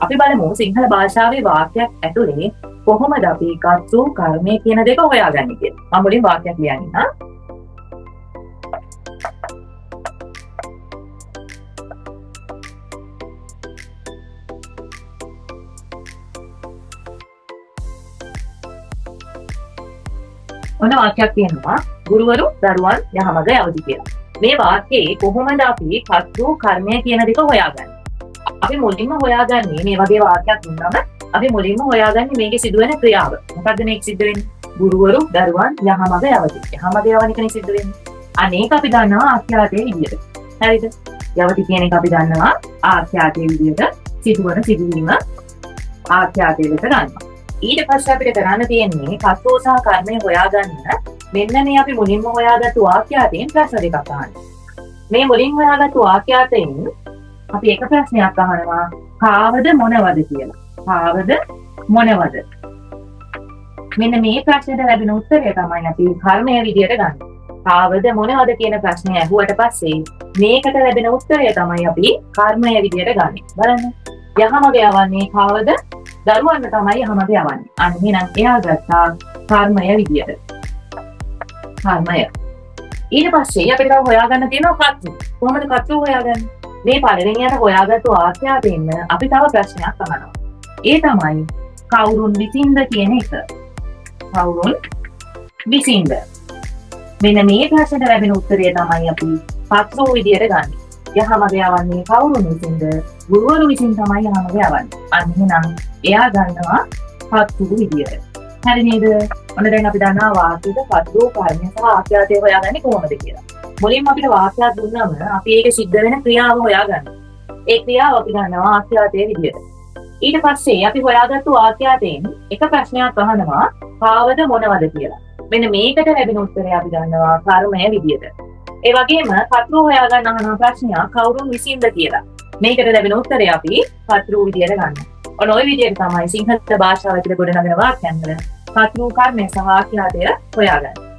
අපි බලමු සිංහල භාෂාවේ වාක්‍යයක් ඇතුලේ කොහොමද අපි කර්තෘ කර්මය කියන දෙක හොයාගන්නේ කියලා. මම මුලින් වාක්‍යයක් ලියන්නම්. ඔන්න වාක්‍යයක් තියෙනවා ගුරුවරු දරුවන් යහමඟ යවති කියලා. මේ වාක්‍යයේ කොහොමද අපි කර්තෘ කර්මය කියන දෙක හොයාගන්නේ? අපි මුලින්ම හොයාගන්නේ මේ වගේ වාක්‍යයක් දුන්නම අපි මුලින්ම හොයාගන්නේ මේකේ සිදුවෙන ක්‍රියාව. මොකද්ද මේක සිද්ධ වෙන්නේ? ගුරුවරු දරුවන් යහමඟ යවති. යහමඟ යවන එකනේ සිද්ධ වෙන්නේ. අනේක අපි දන්නවා ආඛ්‍යාතයේ විදියට. හරිද? යවති කියන එක අපි දන්නවා ආඛ්‍යාතයේ විදියට සිදුවන සිදුවීම ආඛ්‍යාතයේ ලෙස ගන්නවා. ඊට පස්සේ අපිට කරන්න තියෙන්නේ කර්තෘ සහ කර්මය හොයාගන්න මෙන්න මේ අපි මුලින්ම හොයාගත්තු ආඛ්‍යාතයෙන් ප්‍රශ්න දෙකක් අහන්න. මේ මුලින් හොයාගත්තු ආඛ්‍යාතයෙන් අපි එක ප්‍රශ්නයක් අහනවා කාවද මොනවද කියලා. කාවද මොනවද? මෙන්න මේ ප්‍රශ්නෙට ලැබෙන උත්තරය තමයි අපි කර්මය විදියට ගන්න. කාවද මොනවද කියන ප්‍රශ්නය අහුවට පස්සේ මේකට ලැබෙන උත්තරය තමයි අපි කර්මය විදියට ගන්නෙ. බලන්න. යහමඟ යවන්නේ කාවද? දරුවන්න තමයි යහමඟ යවන්නේ. අන්න එහෙනම් එයා ගත්තා කර්මය විදියට. කර්මය. ඊට පස්සේ අපිට තව හොයාගන්න තියෙනවා කර්තෘ. කොහොමද කර්තෘ හොයාගන්නේ? මේ පළවෙනියට හොයාගත්තු ආඛ්‍යාතයෙන් අපි තව ප්‍රශ්නයක් අහනවා. ඒ තමයි කවුරුන් විසින්ද කියන එක. කවුරුන් විසින්ද? මෙන්න මේ ප්‍රශ්නට ලැබෙන උත්තරය තමයි අපි කර්තෘ විදියට ගන්න. යහමඟ යවන්නේ කවුරුන් විසින්ද? ගුරුවරු විසින් තමයි යහමඟ යවන්නේ. අන්න එහෙනම් එයා ගන්නවා කර්තෘ විදියට. හරි නේද? ඔන්න දැන් අපි දන්නවා වාක්‍යයක කර්තෘ කර්මය සහ ආඛ්‍යාතය හොයාගන්නේ කොහොමද කියලා. මුලින්ම අපිට වාක්‍යයක් දුන්නම අපි ඒක සිද්ධ වෙන ක්‍රියාව හොයාගන්නවා. ඒ ක්‍රියාව අපි ගන්නවා ආඛ්‍යාතයේ විදියට. ඊට පස්සේ අපි හොයාගත්තු ආඛ්‍යාතයෙන් එක ප්‍රශ්නයක් අහනවා කාවද මොනවද කියලා. මෙන්න මේකට ලැබෙන උත්තරය අපි ගන්නවා කර්මය විදියට. ඒ වගේම කර්තෘ හොයාගන්න අහන ප්‍රශ්නයක් කවුරුන් විසින්ද කියලා. මේකට ලැබෙන උත්තරය අපි කර්තෘ විදියට ගන්නවා. ඔන්න ওই විදියට තමයි සිංහල භාෂාව ඇතුලේ ගොඩනගෙන වාක්‍යයන් වල කර්තෘ කර්මය සහ ආඛ්‍යාතය හොයාගන්නේ.